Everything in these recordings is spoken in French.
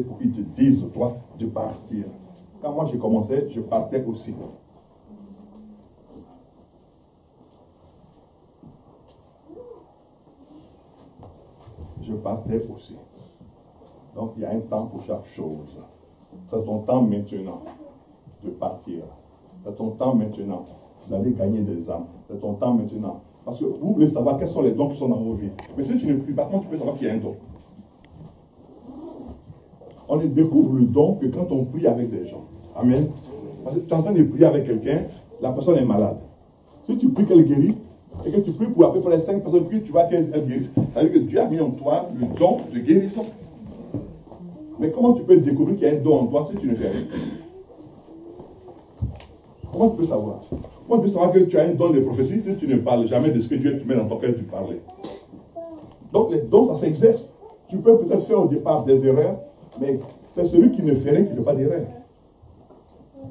pour qu'ils te disent, toi, de partir. Quand moi j'ai commencé, je partais aussi. Je partais aussi. Donc il y a un temps pour chaque chose. C'est ton temps maintenant de partir. C'est ton temps maintenant d'aller gagner des âmes. C'est ton temps maintenant. Parce que vous voulez savoir quels sont les dons qui sont dans vos vies. Mais si tu ne pries pas, comment tu peux savoir qu'il y a un don? On ne découvre le don que quand on prie avec des gens. Amen. Parce que tu es en train de prier avec quelqu'un, la personne est malade. Si tu pries qu'elle guérit, et que tu pries pour à peu près 5 personnes, puis tu vois qu'elle guérit, ça veut dire que Dieu a mis en toi le don de guérison. Mais comment tu peux découvrir qu'il y a un don en toi si tu ne fais rien? Comment tu peux savoir? Comment tu peux savoir que tu as un don de prophétie si tu ne parles jamais de ce que Dieu te met dans ton cœur de parler? Donc les dons, ça s'exerce. Tu peux peut-être faire au départ des erreurs, mais c'est celui qui ne fait rien qui ne fait pas d'erreur.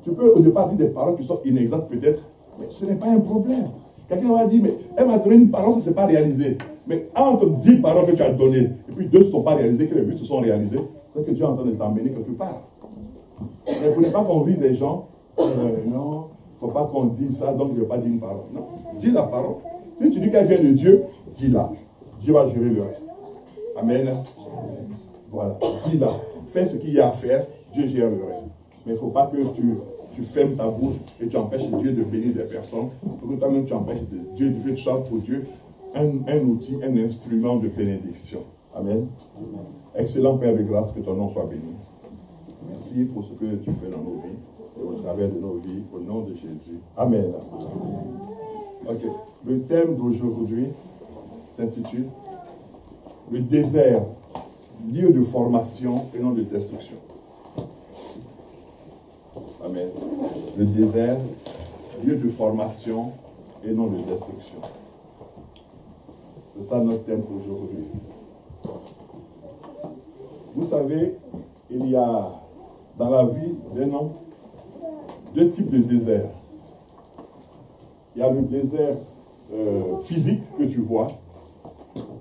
Tu peux au départ dire des paroles qui sont inexactes peut-être, mais ce n'est pas un problème. Quelqu'un va dire, mais elle m'a donné une parole, ça ne s'est pas réalisé. Mais entre 10 paroles que tu as données, et puis 2 ne sont pas réalisées, que les 8 se sont réalisées, c'est que Dieu est en train de t'emmener quelque part. Mais vous ne pas qu'on rit des gens, non, il ne faut pas qu'on dise ça, donc je ne vais pas dire une parole. Non, dis la parole. Si tu dis qu'elle vient de Dieu, dis-la. Dieu va gérer le reste. Amen. Voilà, dis-la. Fais ce qu'il y a à faire, Dieu gère le reste. Mais il ne faut pas que tu fermes ta bouche et tu empêches Dieu de bénir des personnes. Pour que toi-même tu empêches Dieu de te faire pour Dieu un outil, un instrument de bénédiction. Amen. Excellent Père de grâce, que ton nom soit béni. Merci pour ce que tu fais dans nos vies et au travers de nos vies, au nom de Jésus. Amen. Ok. Le thème d'aujourd'hui s'intitule le désert, lieu de formation et non de destruction. Amen. Le désert, lieu de formation et non de destruction. C'est ça notre thème aujourd'hui. Vous savez, il y a dans la vie d'un homme 2 types de déserts. Il y a le désert physique que tu vois,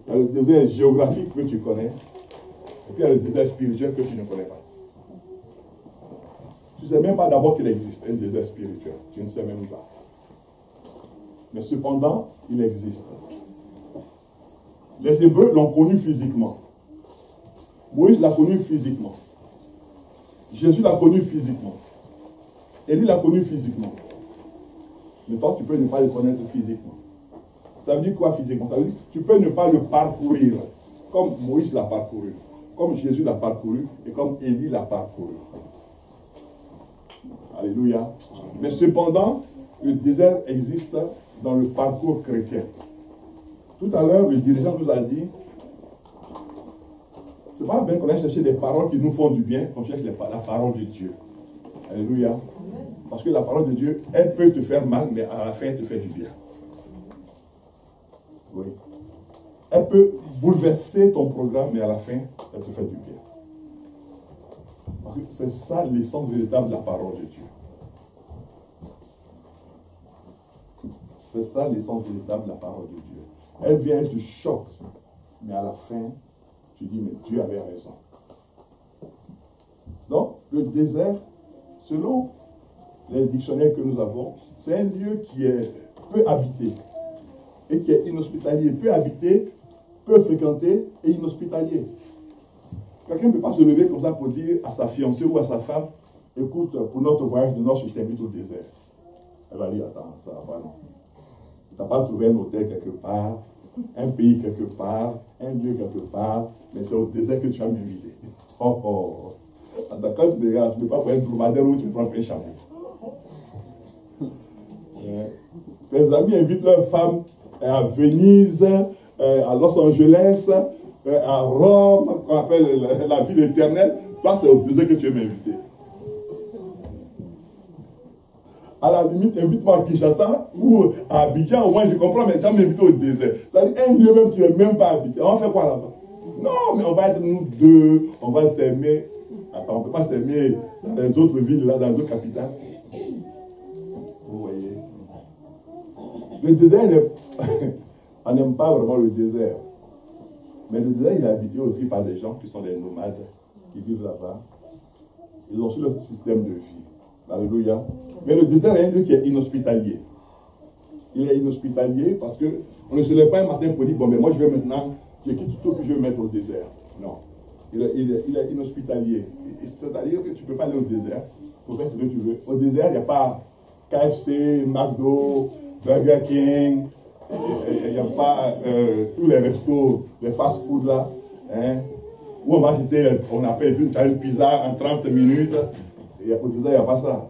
il y a le désert géographique que tu connais, et puis il y a le désert spirituel que tu ne connais pas. Tu ne sais même pas d'abord qu'il existe un désert spirituel. Tu ne sais même pas. Mais cependant, il existe. Les Hébreux l'ont connu physiquement. Moïse l'a connu physiquement. Jésus l'a connu physiquement. Élie l'a connu physiquement. Mais toi, tu peux ne pas le connaître physiquement. Ça veut dire quoi physiquement? Ça veut dire que tu peux ne pas le parcourir. Comme Moïse l'a parcouru. Comme Jésus l'a parcouru. Et comme Élie l'a parcouru. Alléluia. Mais cependant, le désert existe dans le parcours chrétien. Tout à l'heure, le dirigeant nous a dit, c'est pas bien qu'on aille chercher des paroles qui nous font du bien, qu'on cherche la parole de Dieu. Alléluia. Parce que la parole de Dieu, elle peut te faire mal, mais à la fin, elle te fait du bien. Oui. Elle peut bouleverser ton programme, mais à la fin, elle te fait du bien. Parce que c'est ça l'essence véritable de la parole de Dieu. C'est ça l'essence véritable de la parole de Dieu. Elle vient, elle te choque, mais à la fin, tu dis, mais Dieu avait raison. Donc, le désert, selon les dictionnaires que nous avons, c'est un lieu qui est peu habité et qui est inhospitalier. Peu habité, peu fréquenté et inhospitalier. Quelqu'un ne peut pas se lever comme ça pour dire à sa fiancée ou à sa femme, écoute, pour notre voyage de noces, je t'invite au désert. Elle va dire, attends, ça va pas, non. Tu n'as pas trouvé un hôtel quelque part, un pays quelque part, un lieu quelque part, mais c'est au désert que tu vas m'inviter. Oh, oh. Attends, quand tu regardes, tu ne peux pas prendre un dromadaire ou tu peux prendre un chameau. Tes amis invitent leurs femmes à Venise, à Los Angeles, à Rome, qu'on appelle la ville éternelle. Toi, c'est au désert que tu veux m'inviter. À la limite, invite-moi à Kinshasa ou à Abidjan, au moins je comprends, mais tu vas m'inviter au désert. C'est-à-dire un lieu même qui n'est même pas habité. On va faire quoi là-bas? Non, mais on va être nous deux, on va s'aimer. Attends, on ne peut pas s'aimer dans les autres villes, là, dans les autres capitales. Vous voyez. Le désert, on n'aime pas vraiment le désert. Mais le désert, il est habité aussi par des gens qui sont des nomades, qui vivent là-bas. Ils ont aussi leur système de vie. Alléluia. Mais le désert est un lieu qui est inhospitalier. Il est inhospitalier parce qu'on ne se lève pas un matin pour dire, bon, mais moi je vais maintenant, je quitte tout que je vais mettre au désert. Non. Il est inhospitalier. C'est-à-dire que tu ne peux pas aller au désert pour faire ce que tu veux. Au désert, il n'y a pas KFC, McDo, Burger King, il n'y a pas tous les restos, les fast-food là, hein, où on va jeter, on appelle une pizza en 30 minutes. Et au désert, il n'y a pas ça.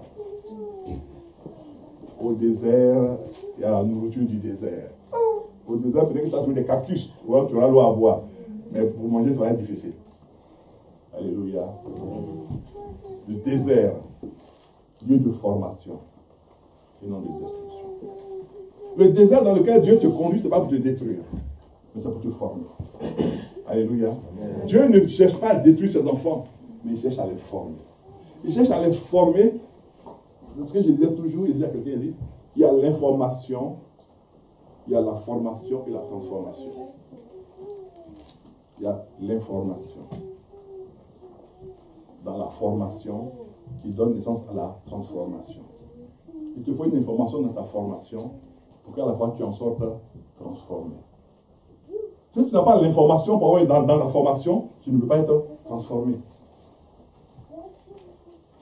Au désert, il y a la nourriture du désert. Au désert, peut-être que tu as trouvé des cactus, ou tu auras l'eau à boire. Mais pour manger, ça va être difficile. Alléluia. Le désert, lieu de formation et non de destruction. Le désert dans lequel Dieu te conduit, ce n'est pas pour te détruire, mais c'est pour te former. Alléluia. Dieu ne cherche pas à détruire ses enfants, mais il cherche à les former. Il cherche à les former. Ce que je disais toujours, il disait à quelqu'un, il dit, il y a l'information, il y a la formation et la transformation. Il y a l'information. Dans la formation qui donne naissance à la transformation. Il te faut une information dans ta formation pour qu'à la fois tu en sortes transformé. Si tu n'as pas l'information pour avoir dans la formation, tu ne peux pas être transformé.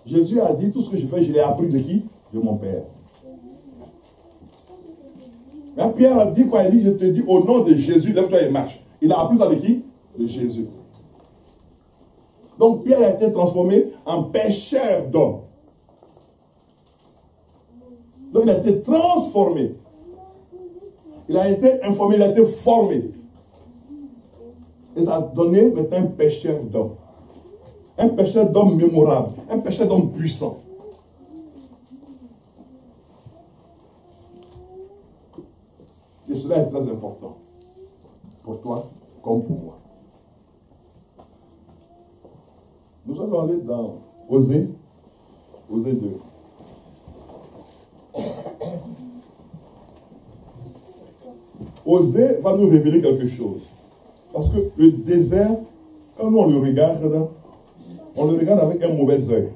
Jésus a dit, tout ce que je fais, je l'ai appris de qui? De mon Père. Mais Pierre a dit quoi? Il dit, je te dis, au nom de Jésus, lève-toi et marche. Il a appris ça de qui? De Jésus. Donc Pierre a été transformé en pêcheur d'hommes. Donc il a été transformé. Il a été informé, il a été formé. Et ça a donné maintenant un pêcheur d'hommes. Un pêcheur d'hommes mémorable. Un pêcheur d'hommes puissant. Et cela est très important. Pour toi comme pour moi. Nous allons aller dans Osée 2. Osée va nous révéler quelque chose. Parce que le désert, quand nous on le regarde avec un mauvais œil.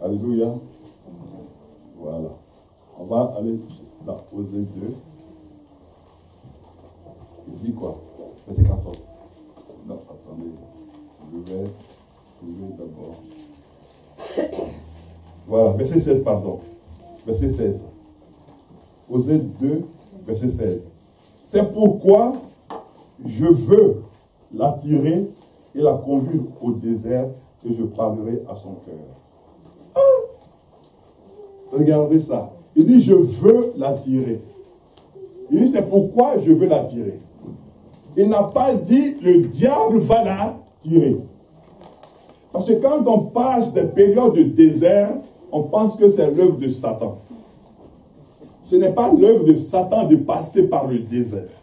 Alléluia. Voilà. On va aller dans Osée 2. Il dit quoi? Verset 14. Non, attendez. Je vais trouver d'abord. Voilà, verset 16, pardon. Verset 16. Osée 2, verset 16. C'est pourquoi je veux l'attirer et la conduire au désert et je parlerai à son cœur. Regardez ça. Il dit, je veux l'attirer. Il dit, c'est pourquoi je veux l'attirer. Il n'a pas dit, le diable va l'attirer. Parce que quand on passe des périodes de désert, on pense que c'est l'œuvre de Satan. Ce n'est pas l'œuvre de Satan de passer par le désert.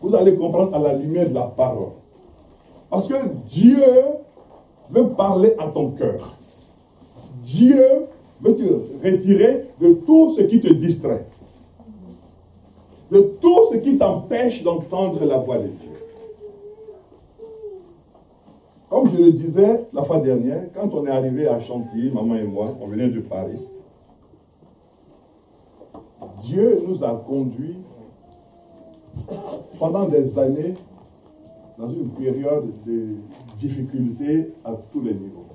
Vous allez comprendre à la lumière de la parole. Parce que Dieu veut parler à ton cœur. Dieu veut te retirer de tout ce qui te distrait. De tout ce qui t'empêche d'entendre la voix de Dieu. Comme je le disais la fois dernière, quand on est arrivé à Chantilly, maman et moi, on venait de Paris, Dieu nous a conduits pendant des années dans une période de difficultés à tous les niveaux.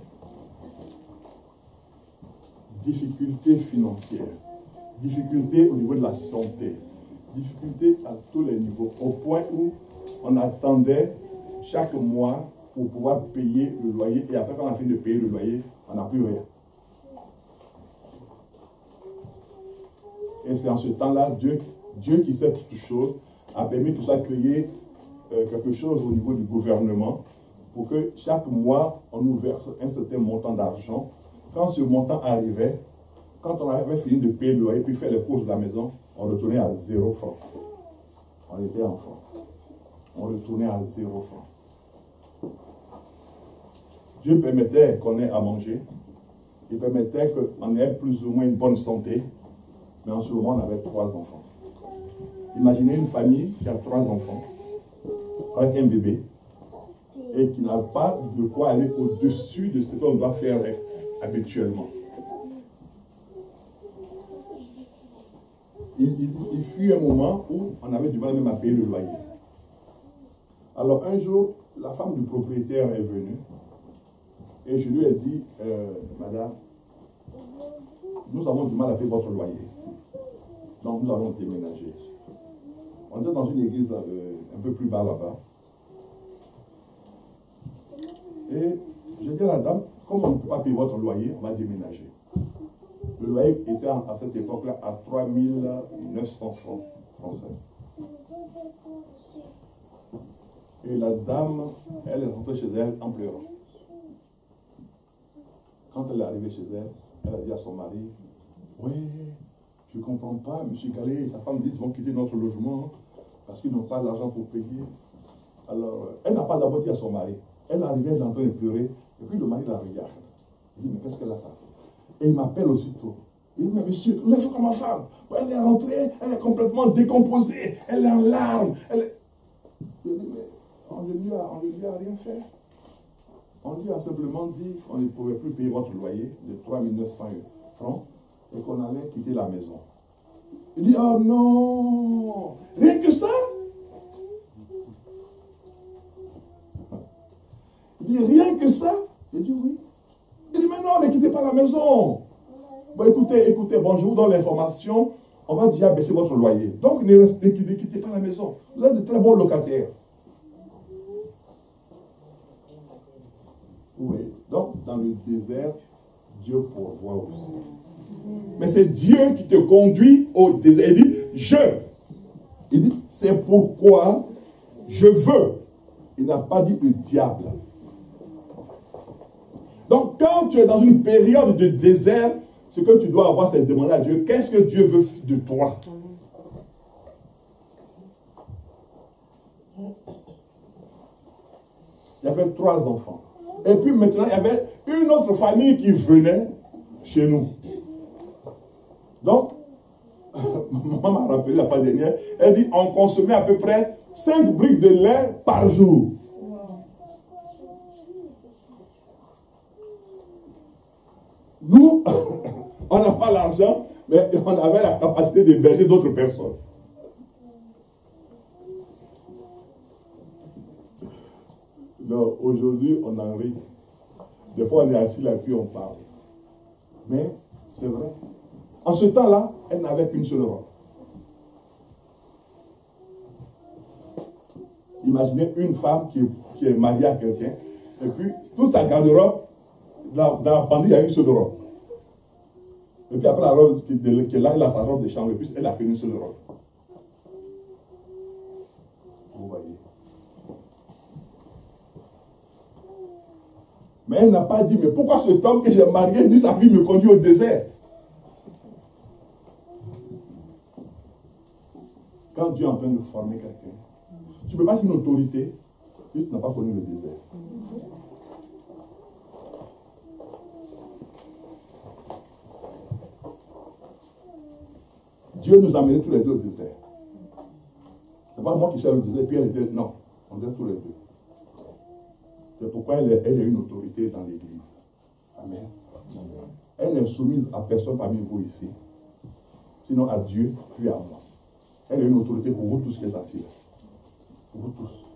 Difficultés financières, difficultés au niveau de la santé, difficultés à tous les niveaux, au point où on attendait chaque mois pour pouvoir payer le loyer, et après quand on a fini de payer le loyer, on n'a plus rien. Et c'est en ce temps-là, Dieu qui sait toutes choses, a permis que ça créer quelque chose au niveau du gouvernement, pour que chaque mois, on nous verse un certain montant d'argent. quand ce montant arrivait, quand on avait fini de payer le loyer, puis faire les courses de la maison, on retournait à 0 francs. On était enfants. On retournait à 0 francs. Dieu permettait qu'on ait à manger. Il permettait qu'on ait plus ou moins une bonne santé. Mais en ce moment, on avait 3 enfants. Imaginez une famille qui a 3 enfants, avec un bébé, et qui n'a pas de quoi aller au-dessus de ce qu'on doit faire habituellement. Il fut un moment où on avait du mal même à payer le loyer. Alors un jour, la femme du propriétaire est venue et je lui ai dit, madame, nous avons du mal à payer votre loyer. Donc nous allons déménager. On était dans une église un peu plus bas là-bas. Et j'ai dit à la dame, comme on ne peut pas payer votre loyer, on va déménager. Le loyer était à cette époque-là à 3 900 francs français. Et la dame, elle est rentrée chez elle en pleurant. Quand elle est arrivée chez elle, elle a dit à son mari, oui, je ne comprends pas, M. Gallet et sa femme disent qu'ils vont quitter notre logement parce qu'ils n'ont pas l'argent pour payer. Alors, elle n'a pas d'abord dit à son mari. Elle est arrivée, elle est en train de pleurer, et puis le mari la regarde. Il dit, mais qu'est-ce qu'elle a ça? Et il m'appelle aussitôt. Il dit, mais monsieur, laisse comme ma femme. Elle est rentrée, elle est complètement décomposée, elle est en larmes. Je dis, mais on ne lui a rien fait. On lui a simplement dit qu'on ne pouvait plus payer votre loyer de 3 900 francs et qu'on allait quitter la maison. Il dit, oh non, rien que ça? Il dit, rien que ça? J'ai dit, oui. Il dit, mais non, ne quittez pas la maison. Bon, écoutez, bon, je vous donne l'information. On va déjà baisser votre loyer. Donc, ne quittez pas la maison. Vous êtes de très bons locataires. Oui. Donc, dans le désert, Dieu pourvoit aussi. Mais c'est Dieu qui te conduit au désert. Il dit, il dit, c'est pourquoi je veux. Il n'a pas dit le diable. Donc, quand tu es dans une période de désert, ce que tu dois avoir, c'est de demander à Dieu, qu'est-ce que Dieu veut de toi? Il y avait 3 enfants. Et puis maintenant, il y avait une autre famille qui venait chez nous. Donc, maman m'a rappelé la fois dernière, elle dit, on consommait à peu près 5 briques de lait par jour. Nous, on n'a pas l'argent, mais on avait la capacité d'héberger d'autres personnes. Non, aujourd'hui, on en rit. Des fois, on est assis là, puis on parle. Mais c'est vrai. En ce temps-là, elle n'avait qu'une seule robe. Imaginez une femme qui est mariée à quelqu'un, et puis toute sa garde-robe, dans la pendule, il y a une seule robe. Et puis après la robe qui est là, elle a sa robe de chambre, et puis elle a qu'une seule robe. Vous voyez. Mais elle n'a pas dit, mais pourquoi cet homme que j'ai marié, lui, sa vie me conduit au désert? Quand Dieu est en train de former quelqu'un, tu ne peux pas être une autorité si tu n'as pas connu le désert. Dieu nous a amenés tous les deux au désert. Ce n'est pas moi qui suis allé au désert, puis elle était... Non, on était tous les deux. C'est pourquoi elle est une autorité dans l'église. Amen. Elle n'est soumise à personne parmi vous ici, sinon à Dieu, puis à moi. Elle est une autorité pour vous tous qui êtes assis là. Vous tous.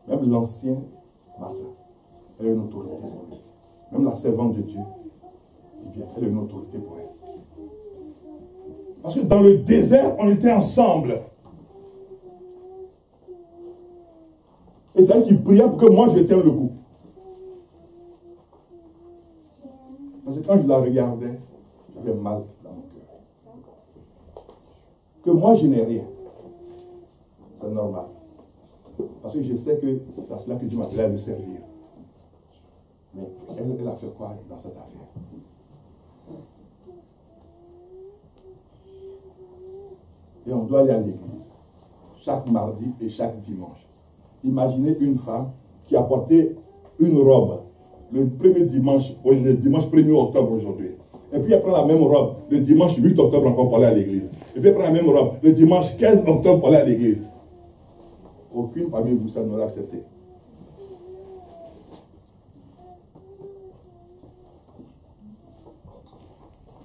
Même l'ancien Martha, elle est une autorité pour lui. Même la servante de Dieu, eh bien, elle est une autorité pour elle. Parce que dans le désert, on était ensemble. Et c'est elle qui priait pour que moi je tienne le coup. Parce que quand je la regardais, j'avais mal dans mon cœur. Que moi je n'ai rien. C'est normal. Parce que je sais que c'est à cela que Dieu m'appelait à le servir. Mais elle a fait quoi dans cette affaire? Et on doit aller à l'église. Chaque mardi et chaque dimanche. Imaginez une femme qui a porté une robe le premier dimanche, le dimanche 1er octobre aujourd'hui. Et puis elle prend la même robe le dimanche 8 octobre encore pour aller à l'église. Et puis elle prend la même robe le dimanche 15 octobre pour aller à l'église. Aucune parmi vous, ça n'aurait accepté.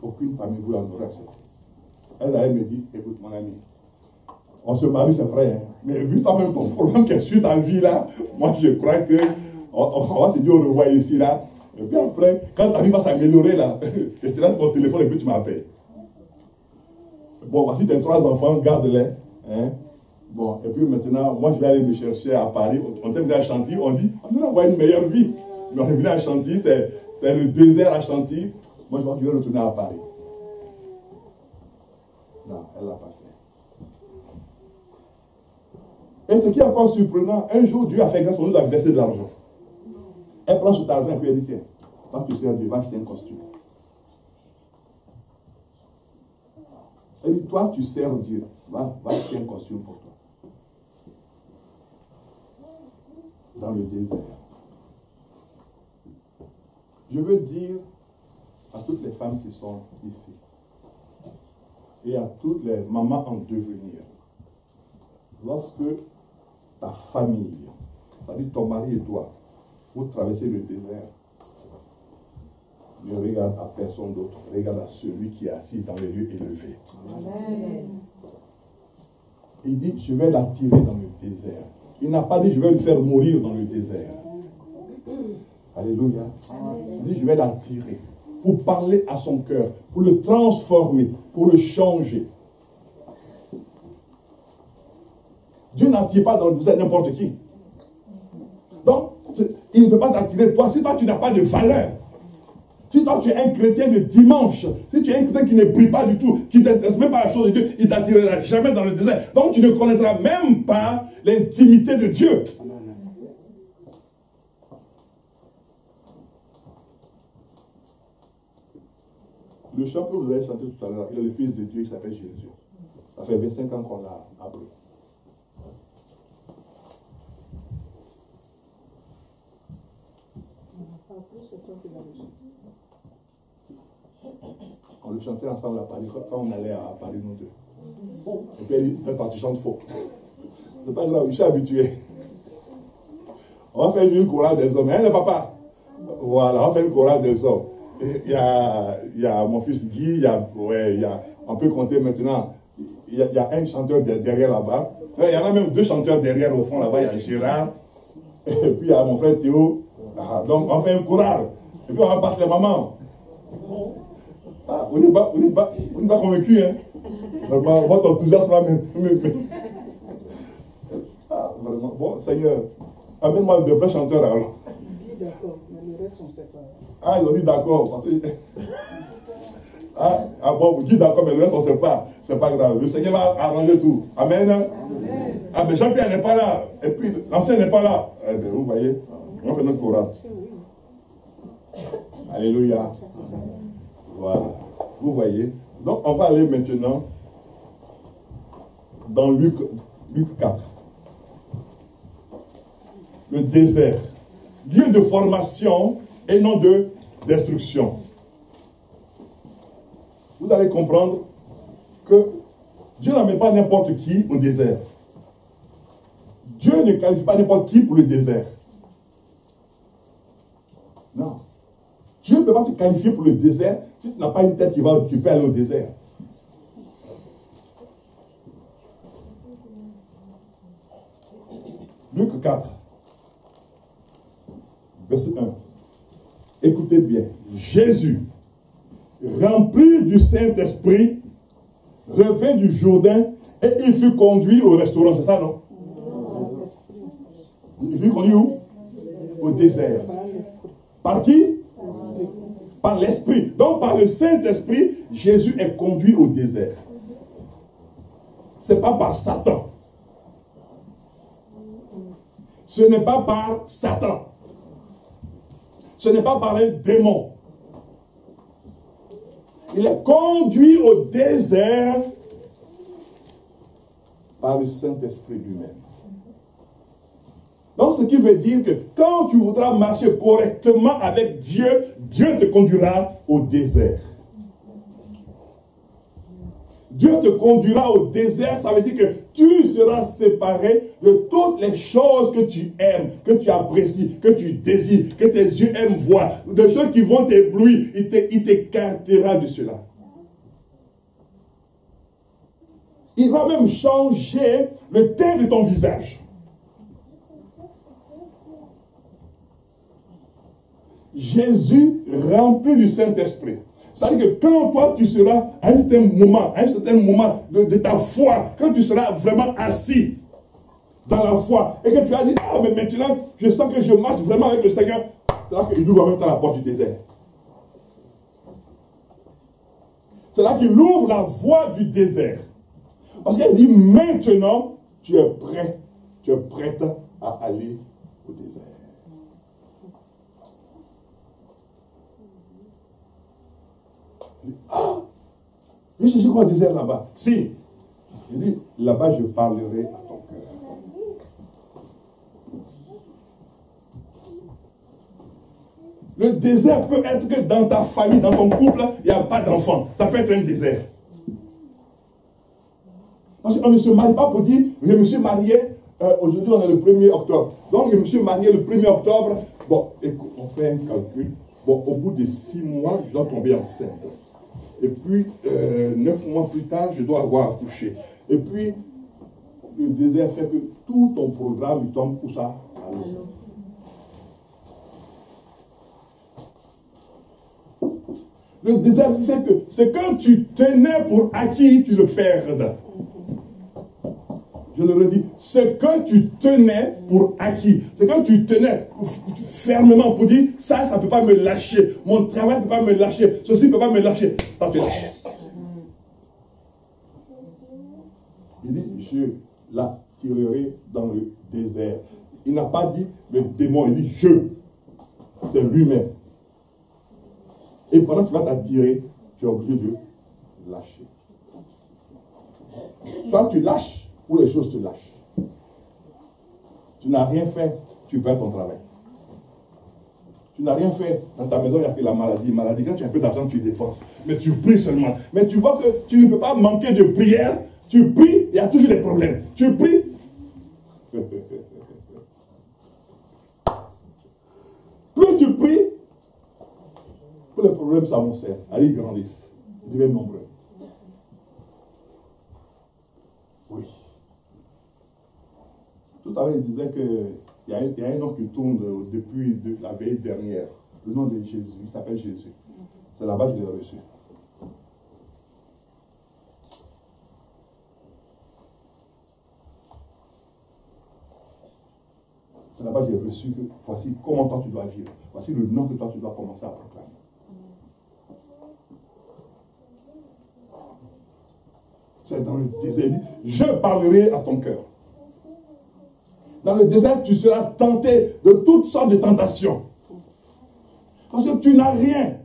Aucune parmi vous, ça n'aurait accepté. Elle me dit, écoute mon ami, on se marie, c'est vrai, hein, mais vu quand même ton problème qui est sur ta vie là, moi je crois que on va se dire au revoir ici là. Et puis après, quand ta vie va s'améliorer là, je te laisse mon téléphone et puis tu m'appelles. Bon, voici tes 3 enfants, garde-les. Hein. Bon, et puis maintenant, moi je vais aller me chercher à Paris. On est venu à Chantilly, on dit, on doit avoir une meilleure vie. Mais on est venu à Chantilly, c'est le désert à Chantilly. Moi je vais retourner à Paris. Non, elle ne l'a pas fait. Et ce qui est encore surprenant, un jour Dieu a fait grâce, on nous a versé de l'argent. Elle prend cet argent et puis elle dit, tiens, parce que c'est Dieu, va acheter un costume. Elle dit, toi tu sers Dieu, va acheter un costume pour toi. Dans le désert. Je veux dire à toutes les femmes qui sont ici et à toutes les mamans en devenir, lorsque ta famille, c'est-à-dire ton mari et toi, vous traversez le désert, ne regarde à personne d'autre, regarde à celui qui est assis dans les lieux élevés. Amen. Il dit, je vais l'attirer dans le désert. Il n'a pas dit, je vais le faire mourir dans le désert. Alléluia. Il dit, je vais l'attirer pour parler à son cœur, pour le transformer, pour le changer. Dieu n'attire pas dans le désert n'importe qui. Donc, il ne peut pas t'attirer toi. Si toi, tu n'as pas de valeur, si toi, tu es un chrétien de dimanche, si tu es un chrétien qui ne brille pas du tout, qui ne t'intéresse même pas à la chose de Dieu, il ne t'attirera jamais dans le désert. Donc, tu ne connaîtras même pas l'intimité de Dieu. Le chant que vous avez chanté tout à l'heure, il est le Fils de Dieu, il s'appelle Jésus. Ça fait 25 ans qu'on l'a appris. On le chantait ensemble à Paris, quand on allait à Paris, nous deux. Et puis elle dit, attends, tu chantes faux. C'est pas grave, je suis habitué. On va faire une chorale des hommes. Hein, le papa? Voilà, on va faire une chorale des hommes. Il y a mon fils Guy, on peut compter maintenant, il y a un chanteur derrière là-bas. Il y en a même 2 chanteurs derrière au fond là-bas, il y a Gérard. Et puis il y a mon frère Théo. Donc on fait un chorale. Et puis on va battre les mamans. Vous n'êtes pas convaincus, hein? Vraiment, votre enthousiasme là même. Vraiment. Bon, Seigneur, amène-moi de vrais chanteurs alors. D'accord, mais le reste on ne sait pas. Ils ont dit d'accord. Bon, vous dites d'accord, mais le reste on ne sait pas. C'est pas grave. Le Seigneur va arranger tout. Amen. Amen. Mais Jean-Pierre n'est pas là. Et puis l'ancien n'est pas là. Eh bien, vous voyez, on fait notre chorale. Alléluia. Voilà. Vous voyez. Donc, on va aller maintenant dans Luc 4. Le désert. Lieu de formation et non de destruction. Vous allez comprendre que Dieu n'amène pas n'importe qui au désert. Dieu ne qualifie pas n'importe qui pour le désert. Non. Dieu ne peut pas te qualifier pour le désert si tu n'as pas une tête qui peut aller au désert. Luc 4, verset 1. Écoutez bien. Jésus, rempli du Saint-Esprit, revint du Jourdain et il fut conduit au restaurant. C'est ça, non? Il fut conduit où? Au désert. Par qui? Par l'Esprit. Donc par le Saint-Esprit, Jésus est conduit au désert. Ce n'est pas par Satan. Ce n'est pas par Satan. Ce n'est pas par un démon. Il est conduit au désert par le Saint-Esprit lui-même. Donc, ce qui veut dire que quand tu voudras marcher correctement avec Dieu, Dieu te conduira au désert. Dieu te conduira au désert, ça veut dire que tu seras séparé de toutes les choses que tu aimes, que tu apprécies, que tu désires, que tes yeux aiment voir, des choses qui vont t'éblouir, il t'écartera de cela. Il va même changer le teint de ton visage. Jésus rempli du Saint-Esprit. C'est-à-dire que quand toi tu seras à un certain moment de ta foi, quand tu seras vraiment assis dans la foi, et que tu as dit, ah mais maintenant je sens que je marche vraiment avec le Seigneur, c'est là qu'il ouvre en même temps la porte du désert. C'est là qu'il ouvre la voie du désert. Parce qu'il dit, maintenant tu es prête à aller au désert. Il dit, ah, mais je suis quoi au désert là-bas? Si. Il dit, là-bas je parlerai à ton cœur. Le désert peut être que dans ta famille, dans ton couple, il n'y a pas d'enfant. Ça peut être un désert. Parce qu'on ne se marie pas pour dire, je me suis marié, aujourd'hui on est le 1er octobre. Donc je me suis marié le 1er octobre. Bon, écoute, on fait un calcul. Bon, au bout de 6 mois, je dois tomber enceinte. Et puis, 9 mois plus tard, je dois avoir accouché. Et puis, le désert fait que tout ton programme, il tombe où ça? À l'eau. Le désert fait que c'est quand tu tenais pour acquis, tu le perds. Je le redis, c'est que tu tenais pour acquis. C'est quand tu tenais fermement pour dire, ça ne peut pas me lâcher. Mon travail ne peut pas me lâcher. Ceci ne peut pas me lâcher. Ça te lâche. Il dit, je la tirerai dans le désert. Il n'a pas dit le démon, il dit je. C'est lui-même. Et pendant que tu vas t'attirer, tu es obligé de lâcher. Soit tu lâches, ou les choses te lâchent. Tu n'as rien fait, tu perds ton travail. Tu n'as rien fait, dans ta maison, il n'y a que la maladie. Maladie, quand tu as un peu d'argent, tu dépenses. Mais tu pries seulement. Mais tu vois que tu ne peux pas manquer de prière. Tu pries, il y a toujours des problèmes. Tu pries. Plus tu pries, plus les problèmes s'amoncellent. Allez, ils grandissent. Ils deviennent nombreux. Oui. Tout à l'heure, il disait qu'il y a un nom qui tourne depuis la veille dernière. Le nom de Jésus. Il s'appelle Jésus. C'est là-bas que je l'ai reçu. C'est là-bas que j'ai reçu que voici comment toi tu dois vivre. Voici le nom que toi tu dois commencer à proclamer. C'est dans le désert. Il dit, je parlerai à ton cœur. Dans le désert, tu seras tenté de toutes sortes de tentations. Parce que tu n'as rien.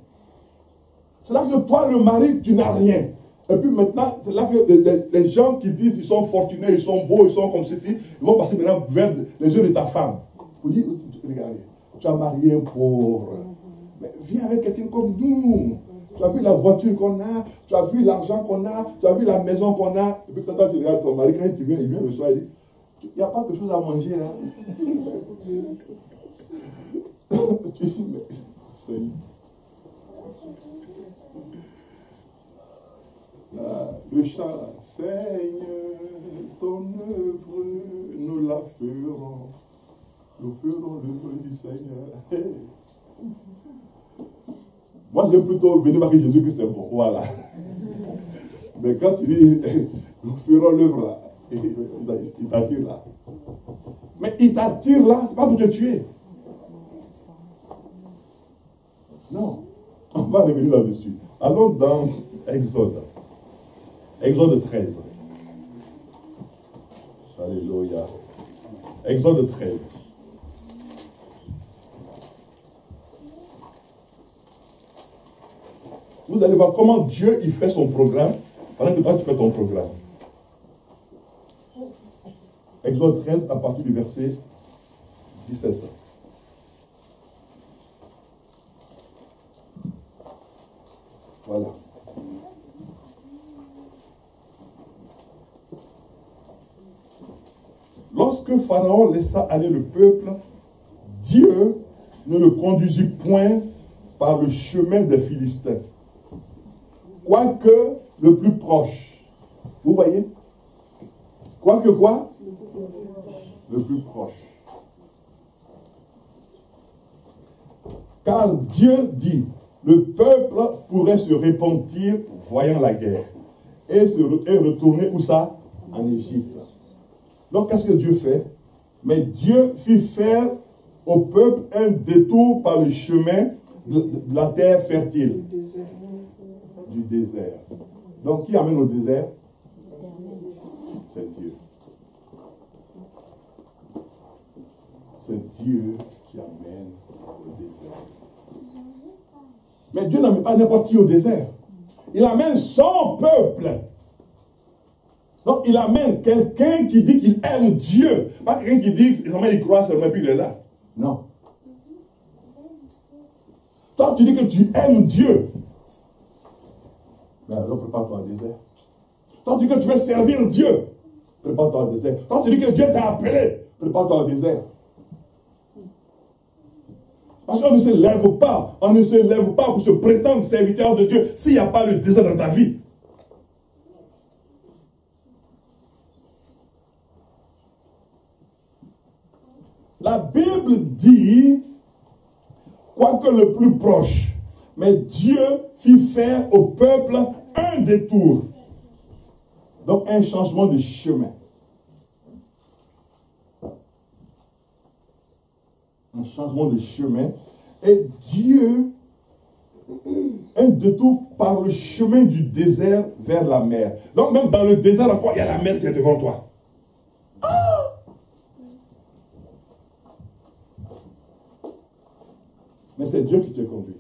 C'est là que toi, le mari, tu n'as rien. Et puis maintenant, c'est là que les gens qui disent qu'ils sont fortunés, ils sont beaux, ils sont comme ceci, ils vont passer maintenant vers les yeux de ta femme. Pour dire, regardez, tu as marié un pauvre. Mais viens avec quelqu'un comme nous. Tu as vu la voiture qu'on a, tu as vu l'argent qu'on a, tu as vu la maison qu'on a. Et puis quand tu regardes ton mari, quand il vient le soir, il dit, il n'y a pas quelque chose à manger là. Tu dis, mais Seigneur. Le chant, Seigneur, ton œuvre, nous la ferons. Nous ferons l'œuvre du Seigneur. Moi, j'aime plutôt venir voir que Jésus que c'est bon. Voilà. Mais quand tu dis, nous ferons l'œuvre là, il t'attire là. Mais il t'attire là, c'est pas pour te tuer. Non. On va revenir là-dessus. Allons dans Exode. Exode 13. Alléluia. Exode 13. Vous allez voir comment Dieu il fait son programme pendant que toi tu fais ton programme. Exode 13 à partir du verset 17. Voilà. Lorsque Pharaon laissa aller le peuple, Dieu ne le conduisit point par le chemin des Philistins, quoique le plus proche. Vous voyez? Quoique quoi? Le plus proche. Car Dieu dit, le peuple pourrait se repentir voyant la guerre et retourner où ça? En Égypte. Donc qu'est-ce que Dieu fait? Mais Dieu fit faire au peuple un détour par le chemin de la terre fertile. Du désert. Donc qui amène au désert? C'est Dieu. C'est Dieu qui amène au désert. Mais Dieu n'amène pas n'importe qui au désert. Il amène son peuple. Donc il amène quelqu'un qui dit qu'il aime Dieu. Pas quelqu'un qui dit seulement il croit seulement puis il est là. Non. Toi tu dis que tu aimes Dieu. Mais alors prépare-toi au désert. Toi tu dis que tu veux servir Dieu. Prépare-toi au désert. Toi tu dis que Dieu t'a appelé. Prépare-toi au désert. Parce qu'on ne se lève pas. On ne se lève pas pour se prétendre serviteur de Dieu s'il n'y a pas le désert dans ta vie. La Bible dit, quoique le plus proche, mais Dieu fit faire au peuple un détour. Donc un changement de chemin. Un changement de chemin. Et Dieu, un détour par le chemin du désert vers la mer. Donc même dans le désert encore, il y a la mer qui est devant toi. Mais c'est Dieu qui te conduit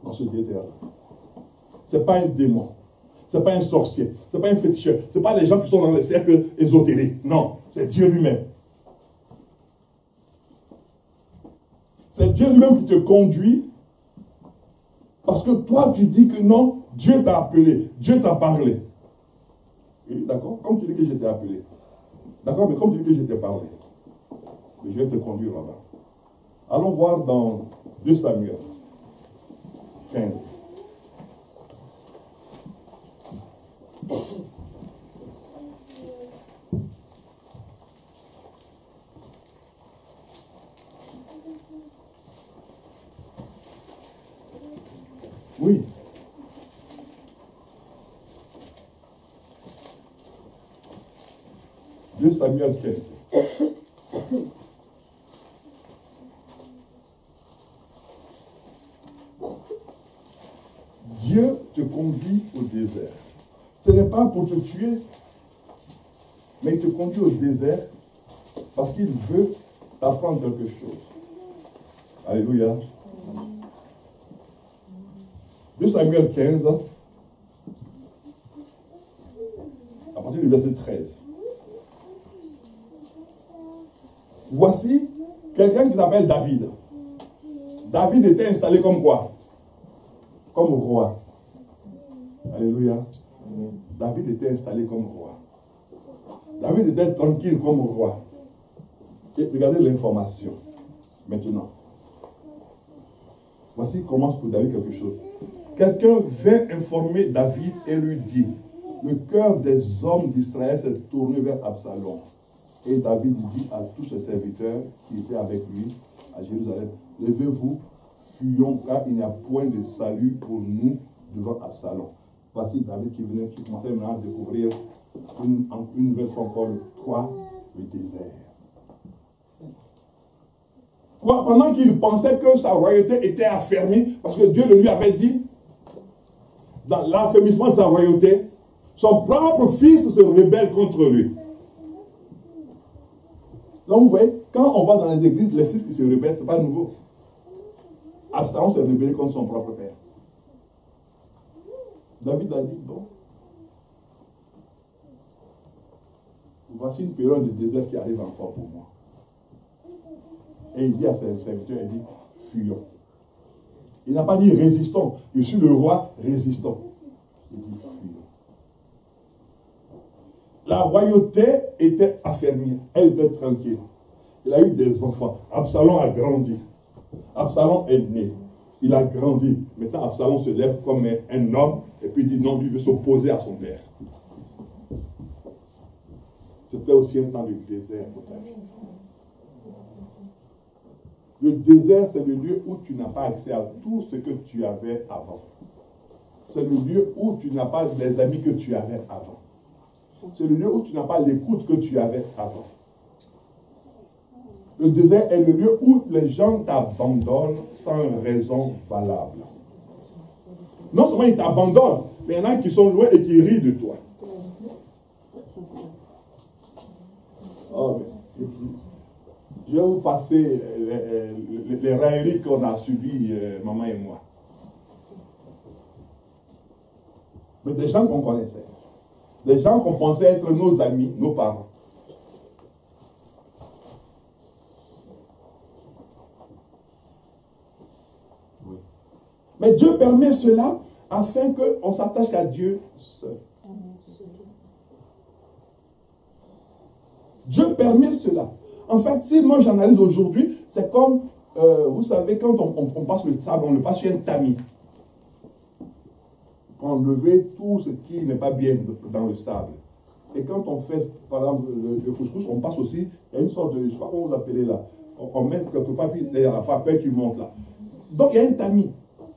dans ce désert-là. Ce n'est pas un démon. Ce n'est pas un sorcier. Ce n'est pas un féticheur. Ce n'est pas les gens qui sont dans les cercles ésotériques. Non, c'est Dieu lui-même. C'est Dieu lui-même qui te conduit parce que toi, tu dis que non, Dieu t'a appelé. Dieu t'a parlé. D'accord? Comme tu dis que je t'ai appelé. D'accord? Mais comme tu dis que je t'ai parlé. Mais je vais te conduire là-bas. Allons voir dans 2 Samuel 15. Oui. Deux Samuel 15. Dieu te conduit au désert. Ce n'est pas pour te tuer, mais il te conduit au désert parce qu'il veut t'apprendre quelque chose. Alléluia. 2 Samuel 15, à partir du verset 13. Voici quelqu'un qui s'appelle David. David était installé comme quoi? Comme roi. Alléluia. David était installé comme roi. David était tranquille comme roi. Et regardez l'information. Maintenant. Voici commence pour David quelque chose. Quelqu'un vint informer David et lui dit, le cœur des hommes d'Israël s'est tourné vers Absalom. Et David dit à tous ses serviteurs qui étaient avec lui à Jérusalem, levez-vous, fuyons, car il n'y a point de salut pour nous devant Absalom. Voici David qui venait, qui commençait maintenant à découvrir une nouvelle fois encore le désert. Pendant qu'il pensait que sa royauté était affermie, parce que Dieu le lui avait dit, dans l'affermissement de sa royauté, son propre fils se rebelle contre lui. Donc vous voyez, quand on va dans les églises, les fils qui se rebellent, ce n'est pas nouveau. Absalom s'est rebellé contre son propre père. David a dit, bon, voici une période de désert qui arrive encore pour moi. Et il dit à ses serviteurs, il dit, fuyons. Il n'a pas dit résistons. Je suis le roi, résistons. Il dit, fuyons. La royauté était affermie. Elle était tranquille. Il a eu des enfants. Absalom a grandi. Absalom est né. Il a grandi. Maintenant, Absalom se lève comme un homme et puis il dit non, lui veut s'opposer à son père. C'était aussi un temps de désert pour ta vie. Le désert, c'est le lieu où tu n'as pas accès à tout ce que tu avais avant. C'est le lieu où tu n'as pas les amis que tu avais avant. C'est le lieu où tu n'as pas l'écoute que tu avais avant. Le désert est le lieu où les gens t'abandonnent sans raison valable. Non seulement ils t'abandonnent, mais il y en a qui sont loin et qui rient de toi. Oh, mais, je vais vous passer les railleries qu'on a subies, maman et moi. Mais des gens qu'on connaissait. Des gens qu'on pensait être nos amis, nos parents. Oui. Mais Dieu permet cela afin qu'on s'attache à Dieu seul. Dieu permet cela. En fait, si moi j'analyse aujourd'hui, c'est comme, vous savez, quand on passe le sable, on le passe sur un tamis. Pour enlever tout ce qui n'est pas bien dans le sable. Et quand on fait, par exemple, le couscous, on passe aussi, il y a une sorte de, je ne sais pas comment vous appelez là, on met quelque part, puis il y a la vapeur qui monte là. Donc il y a un tamis.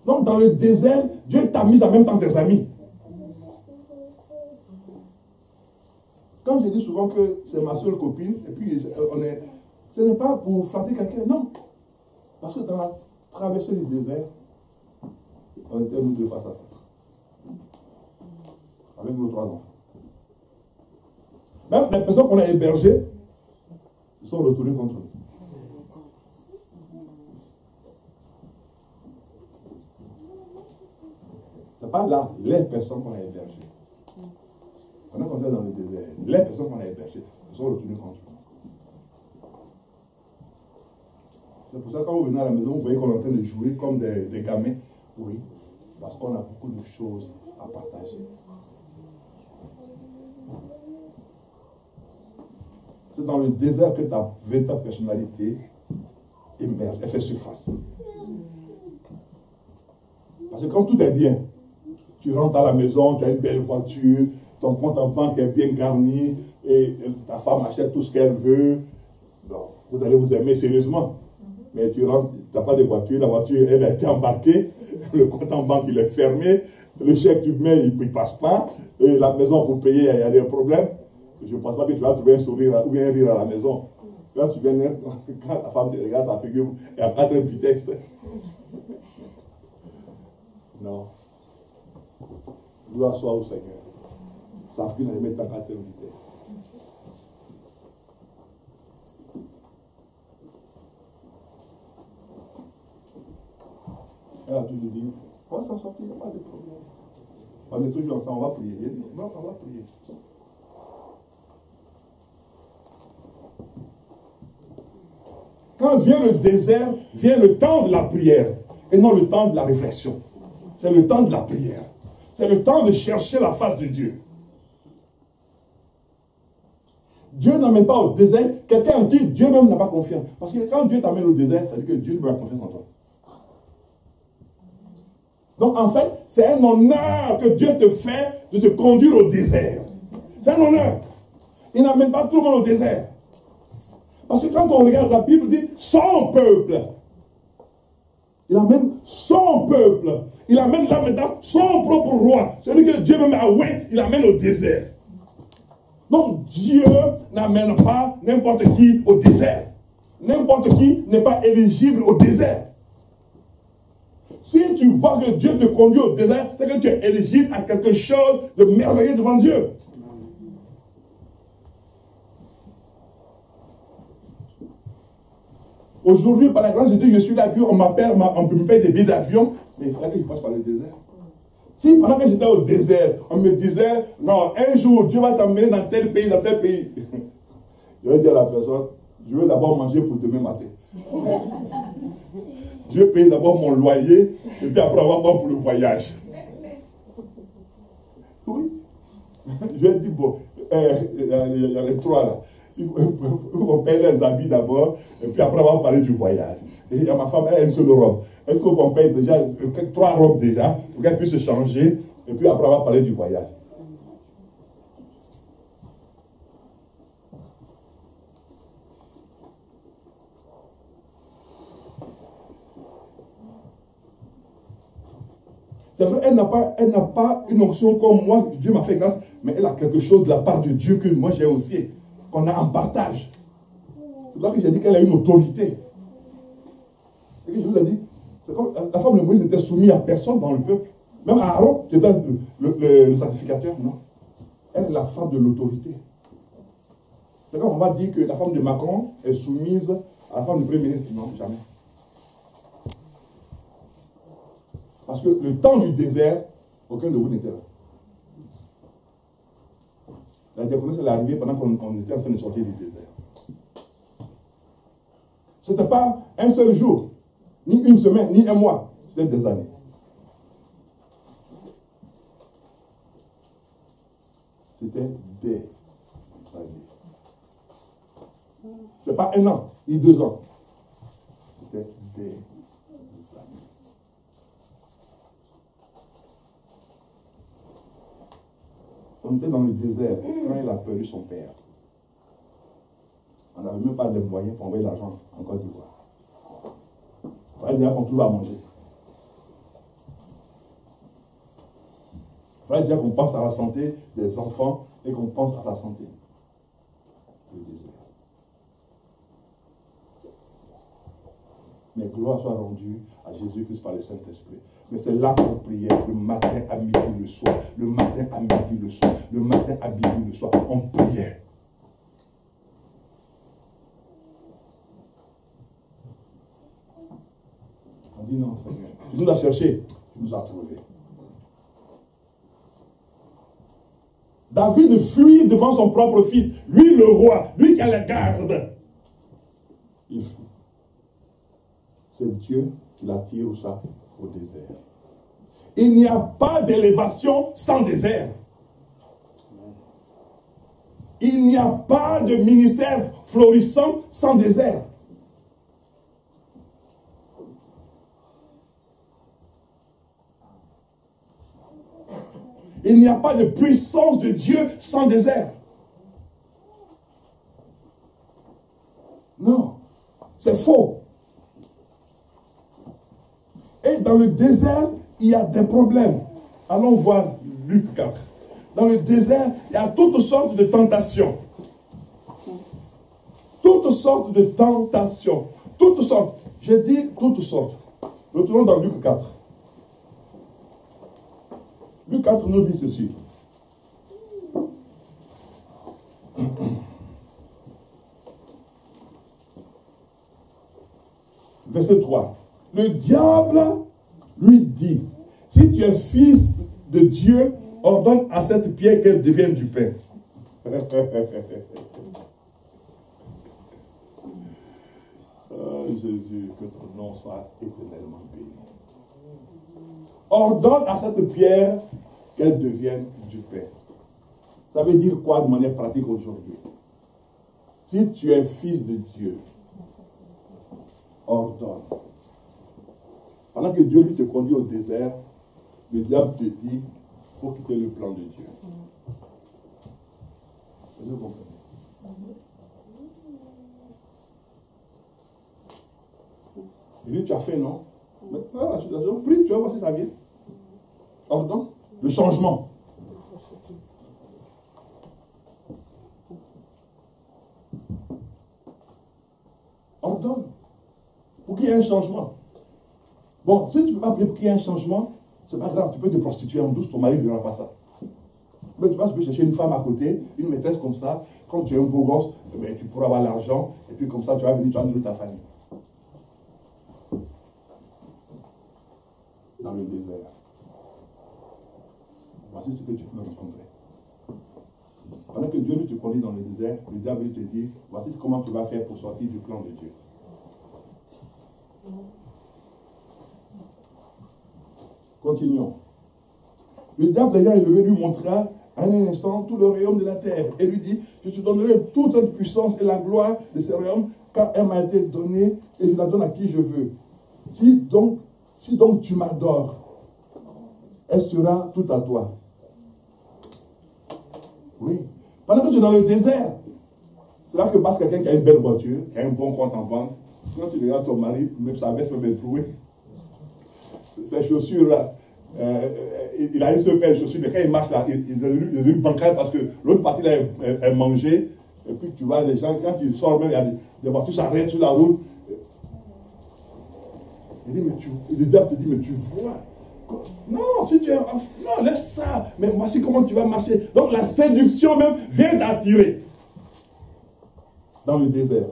Donc dans le désert, Dieu tamise en même temps tes amis. Quand je dis souvent que c'est ma seule copine, et puis ce n'est pas pour flatter quelqu'un, non. Parce que dans la traversée du désert, on était nous deux face à face. Avec nos 3 enfants. Même les personnes qu'on a hébergées sont retournées contre nous. Ce n'est pas là les personnes qu'on a hébergées. Pendant qu'on est dans le désert, les personnes qu'on a hébergées sont retournées contre nous. C'est pour ça que quand vous venez à la maison, vous voyez qu'on est en train de jouer comme des gamins. Oui, parce qu'on a beaucoup de choses à partager. C'est dans le désert que ta véritable personnalité émerge, elle fait surface. Parce que quand tout est bien, tu rentres à la maison, tu as une belle voiture, ton compte en banque est bien garni, et ta femme achète tout ce qu'elle veut, bon, vous allez vous aimer sérieusement. Mais tu rentres, tu n'as pas de voiture, la voiture, elle a été embarquée, le compte en banque, il est fermé, le chèque tu mets, il ne passe pas, et la maison pour payer, il y a des problèmes. Je ne pense pas que tu vas trouver un sourire ou bien un rire à la maison. Quand tu viens, quand ta femme te regarde, sa figure est à 4e vitesse. Non. Gloire soit au Seigneur. Sa figure n'est même en 4e vitesse. Elle a toujours dit, on va s'en sortir, il n'y a pas de problème. On est toujours ensemble, on va prier. Il dit, non, on va prier. Quand vient le désert, vient le temps de la prière et non le temps de la réflexion. C'est le temps de la prière. C'est le temps de chercher la face de Dieu. Dieu n'amène pas au désert quelqu'un en qui Dieu même n'a pas confiance. Parce que quand Dieu t'amène au désert, ça veut dire que Dieu n'a pas confiance en toi. Donc en fait, c'est un honneur que Dieu te fait de te conduire au désert. C'est un honneur. Il n'amène pas tout le monde au désert. Parce que quand on regarde la Bible, il dit son peuple. Il amène son peuple. Il amène là maintenant son propre roi. Celui que Dieu même a oué, il amène au désert. Donc Dieu n'amène pas n'importe qui au désert. N'importe qui n'est pas éligible au désert. Si tu vois que Dieu te conduit au désert, c'est que tu es éligible à quelque chose de merveilleux devant Dieu. Aujourd'hui, par la grâce de Dieu, je suis là, puis on m'appelle, on me paye des billets d'avion, mais il faudrait que je passe par le désert. Si pendant que j'étais au désert, on me disait, non, un jour, Dieu va t'emmener dans tel pays, Je vais dire à la personne, je vais d'abord manger pour demain matin. Je vais payer d'abord mon loyer, et puis après avoir pour le voyage. Oui. Je lui ai dit, bon, il y a les trois là. Il faut qu'on paye les habits d'abord, et puis après avoir parlé du voyage. Et il y a ma femme, elle a une seule robe. Est-ce qu'on paye déjà 3 robes déjà, pour qu'elle puisse se changer, et puis après avoir parlé du voyage? C'est vrai, elle n'a pas une onction comme moi, Dieu m'a fait grâce, mais elle a quelque chose de la part de Dieu que moi j'ai aussi, qu'on a en partage. C'est pour ça que j'ai dit qu'elle a une autorité. Et que je vous ai dit, c'est comme la femme de Moïse n'était soumise à personne dans le peuple. Même à Aaron, qui était le sacrificateur, non. Elle est la femme de l'autorité. C'est comme on va dire que la femme de Macron est soumise à la femme du Premier ministre. Non, jamais. Parce que le temps du désert, aucun de vous n'était là. La diaconesse, elle est arrivée pendant qu'on était en train de sortir du désert. Ce n'était pas un seul jour, ni une semaine, ni un mois. C'était des années. C'était des années. Ce n'est pas un an, ni 2 ans. C'était des années. On était dans le désert quand il a perdu son père. On n'avait même pas de moyens pour envoyer l'argent en Côte d'Ivoire. Il fallait déjà qu'on trouve à manger. Il fallait déjà qu'on pense à la santé des enfants et qu'on pense à la santé. Le désert. Mais gloire soit rendue à Jésus-Christ par le Saint-Esprit. Mais c'est là qu'on priait, le matin, à midi, le soir. Le matin, à midi, le soir. Le matin, à midi, le soir. On priait. On dit non, Seigneur. Tu nous as cherché, tu nous as trouvés. David fuit devant son propre fils. Lui, le roi, lui qui a la garde. Il fuit. C'est Dieu qui l'attire au désert. Il n'y a pas d'élévation sans désert. Il n'y a pas de ministère florissant sans désert. Il n'y a pas de puissance de Dieu sans désert. Non, c'est faux. Et dans le désert, il y a des problèmes. Allons voir Luc 4. Dans le désert, il y a toutes sortes de tentations. Toutes sortes de tentations. Toutes sortes. J'ai dit toutes sortes. Retournons dans Luc 4. Luc 4 nous dit ceci. Verset 3. Le diable lui dit, si tu es fils de Dieu, ordonne à cette pierre qu'elle devienne du pain. Oh Jésus, que ton nom soit éternellement béni. Ordonne à cette pierre qu'elle devienne du pain. Ça veut dire quoi de manière pratique aujourd'hui? Si tu es fils de Dieu, ordonne. Pendant que Dieu lui te conduit au désert, le diable te dit, il faut quitter le plan de Dieu. Vous comprenez? Il dit, tu as fait, non? Mais la situation, prie, tu vas voir si ça vient. Ordonne. Le changement. Ordonne. Pour qu'il y ait un changement. Bon, si tu ne peux pas prier pour qu'il y ait un changement, c'est pas grave, tu peux te prostituer en douce, ton mari ne verra pas ça. Mais tu peux chercher une femme à côté, une maîtresse comme ça, comme tu es un beau gosse, eh bien, tu pourras avoir l'argent, et puis comme ça, tu vas venir, tu vas nourrir ta famille. Dans le désert. Voici ce que tu peux rencontrer. Pendant que Dieu te conduit dans le désert, le diable te dit, voici comment tu vas faire pour sortir du plan de Dieu. Continuons. Le diable ayant élevé lui montra en un instant tout le royaume de la terre et lui dit, je te donnerai toute cette puissance et la gloire de ce royaume car elle m'a été donnée et je la donne à qui je veux. Si donc tu m'adores, elle sera toute à toi. Oui. Pendant que tu es dans le désert, c'est là que passe quelqu'un qui a une belle voiture, qui a un bon compte en banque. Quand tu regardes ton mari, même sa veste même est trouée. Ses chaussures là, il a une seule paire de chaussures, mais quand il marche là, il est devenu bancal parce que l'autre partie là est mangée. Et puis tu vois des gens, quand tu sors même, il y a des voitures s'arrêtent sur la route. Il dit, le diable te dit, mais tu vois. Non, si tu es. Non, laisse ça. Mais voici comment tu vas marcher. Donc la séduction même vient t'attirer dans le désert.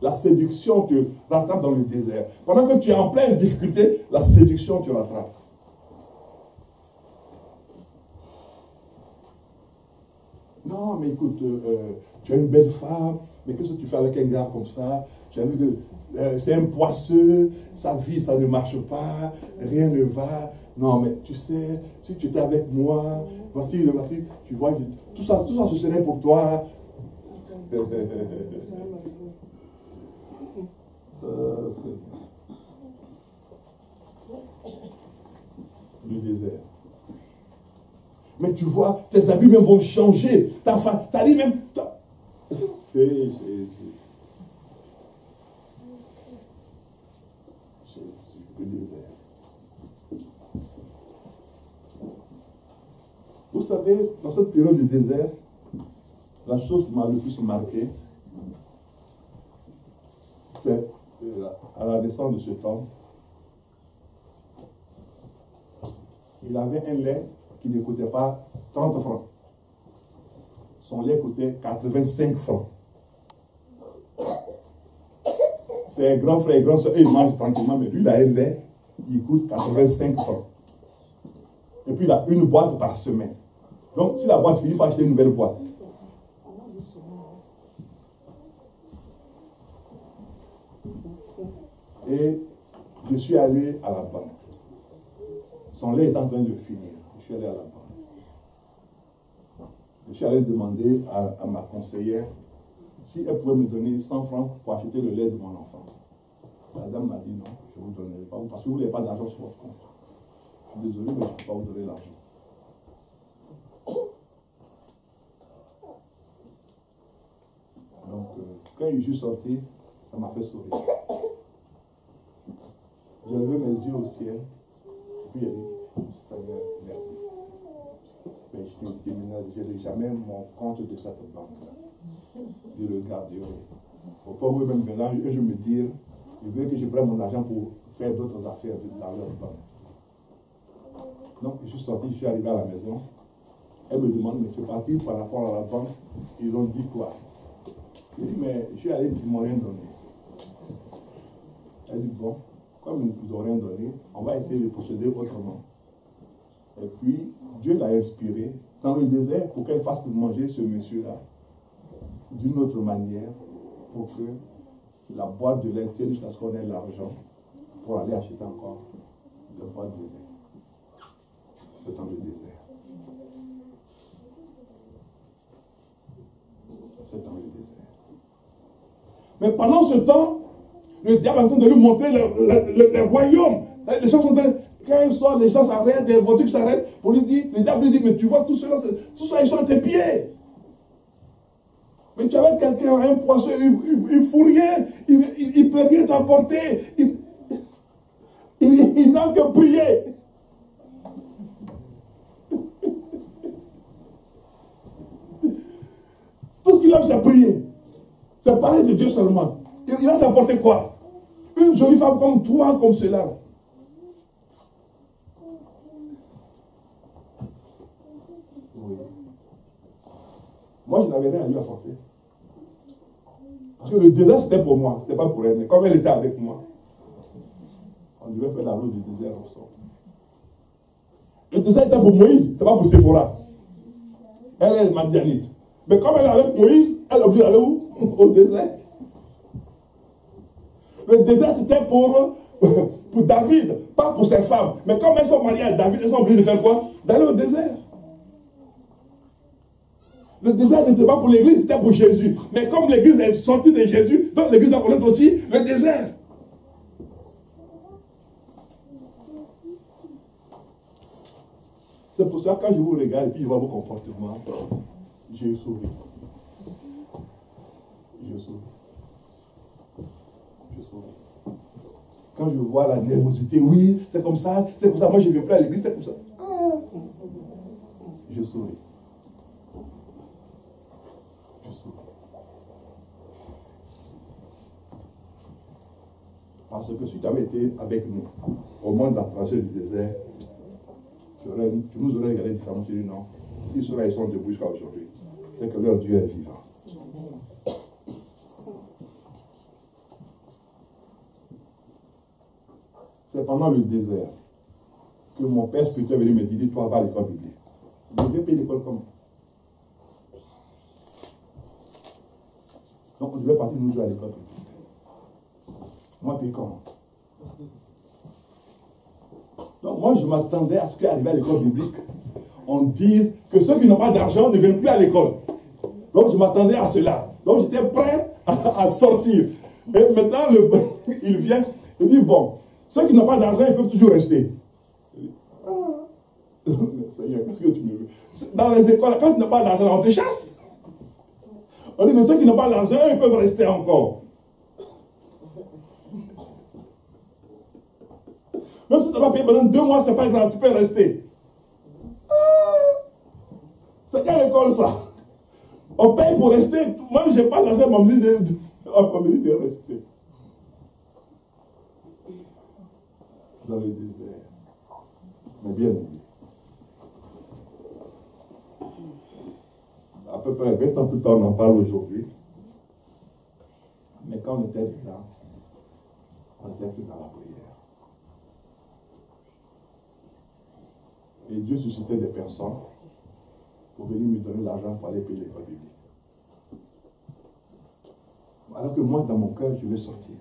La séduction te rattrape dans le désert. Pendant que tu es en pleine difficulté, la séduction te rattrape. Non, mais écoute, tu as une belle femme, mais qu'est-ce que tu fais avec un gars comme ça? Tu as vu que c'est un poisseux, sa vie, ça ne marche pas, rien ne va. Non, mais tu sais, si tu étais avec moi, voici, tu vois, tout ça ce serait pour toi. Le désert. Mais tu vois, tes habits même vont changer. Ta vie même. C'est le désert. Vous savez, dans cette période du désert, la chose qui m'a le plus marqué, c'est à la naissance de cet homme, il avait un lait qui ne coûtait pas 30 francs. Son lait coûtait 85 francs. Ses grands frères et grands soeurs, ils mangent tranquillement, mais lui, il a un lait, il coûte 85 francs. Et puis, il a une boîte par semaine. Donc, si la boîte finit, il faut acheter une nouvelle boîte. Et je suis allé à la banque. Son lait est en train de finir. Je suis allé à la banque. Je suis allé demander à ma conseillère si elle pouvait me donner 100 francs pour acheter le lait de mon enfant. La dame m'a dit non, je ne vous donnerai pas parce que vous n'avez pas d'argent sur votre compte. Je suis désolé, mais je ne peux pas vous donner l'argent. Donc, quand je suis sorti, ça m'a fait sourire. J'ai levé mes yeux au ciel, et puis j'ai dit, Seigneur, merci. Mais je n'ai jamais mon compte de cette banque-là. Je le garde. Au pauvre même maintenant, je me dis, je veux que je prenne mon argent pour faire d'autres affaires dans leur banque. Donc, je suis sorti, je suis arrivé à la maison. Elle me demande, mais tu es parti par rapport à la banque? Ils ont dit quoi? Je dis, mais je suis allé, ils ne m'ont rien donné. Elle dit, bon, comme ils n'ont rien donné, on va essayer de procéder autrement. Et puis, Dieu l'a inspiré dans le désert pour qu'elle fasse manger ce monsieur-là d'une autre manière pour que la boîte de lait tienne jusqu'à ce qu'on ait l'argent pour aller acheter encore des boîtes de lait. C'est dans le désert. C'est dans le désert. Mais pendant ce temps, le diable est en train de lui montrer le royaume. Les gens sont en train, quand il sort, les gens s'arrêtent, des voitures s'arrêtent pour lui dire, le diable lui dit, mais tu vois, tout cela, ils sont à tes pieds. Mais tu avais quelqu'un, un poisson, il ne fout rien, il ne peut rien t'apporter, il n'a que prier. Tout ce qu'il a, c'est prier. C'est parler de Dieu seulement. Il va t'apporter quoi? Une jolie femme comme toi, comme cela. Oui. Moi, je n'avais rien à lui apporter. Parce que le désert, c'était pour moi. Ce n'était pas pour elle. Mais comme elle était avec moi, on devait faire la route du désert ensemble. Le désert était pour Moïse. Ce n'était pas pour Séphora. Elle est madianite. Mais comme elle est avec Moïse, elle est obligée d'aller où? Au désert. Le désert, c'était pour David, pas pour ses femmes. Mais comme elles sont mariées à David, elles sont obligées de faire quoi? D'aller au désert. Le désert n'était pas pour l'église, c'était pour Jésus. Mais comme l'église est sortie de Jésus, donc l'église doit connaître aussi le désert. C'est pour ça que quand je vous regarde et puis je vois vos comportements, je souris. Je souris. Je souris. Quand je vois la nervosité, oui, c'est comme ça, moi je ne viens plus à l'église, c'est comme ça. Ah. Je souris. Je souris. Parce que si tu avais été avec nous au moment de la traversée du désert, tu nous aurais regardé différemment, tu dis non. Ils sont debout jusqu'à aujourd'hui. C'est que leur Dieu est vivant. C'est pendant le désert que mon père spirituel est venu me dire, toi va à l'école biblique. Je vais payer l'école comment? Donc on devait partir nous deux à l'école biblique. Moi, payer comment? Donc moi je m'attendais à ce qu'arrivé à l'école biblique, on dise que ceux qui n'ont pas d'argent ne viennent plus à l'école. Donc je m'attendais à cela. Donc j'étais prêt à sortir. Et maintenant il vient, il dit bon, ceux qui n'ont pas d'argent, ils peuvent toujours rester. Ah, mais Seigneur, qu'est-ce que tu me veux? Dans les écoles, quand tu n'as pas d'argent, on te chasse. On dit, mais ceux qui n'ont pas d'argent, ils peuvent rester encore. Même si tu n'as pas payé pendant 2 mois, c'est pas grave, tu peux rester. Ah, c'est quelle école ça? On paye pour rester. Moi, je n'ai pas d'argent, on me dit de rester. Dans le désert. Mais bien oublié. À peu près 20 ans plus tard, on en parle aujourd'hui. Mais quand on était dedans, on était plus dans la prière. Et Dieu suscitait des personnes pour venir me donner l'argent pour aller payer l'école biblique. Alors que moi, dans mon cœur, je vais sortir.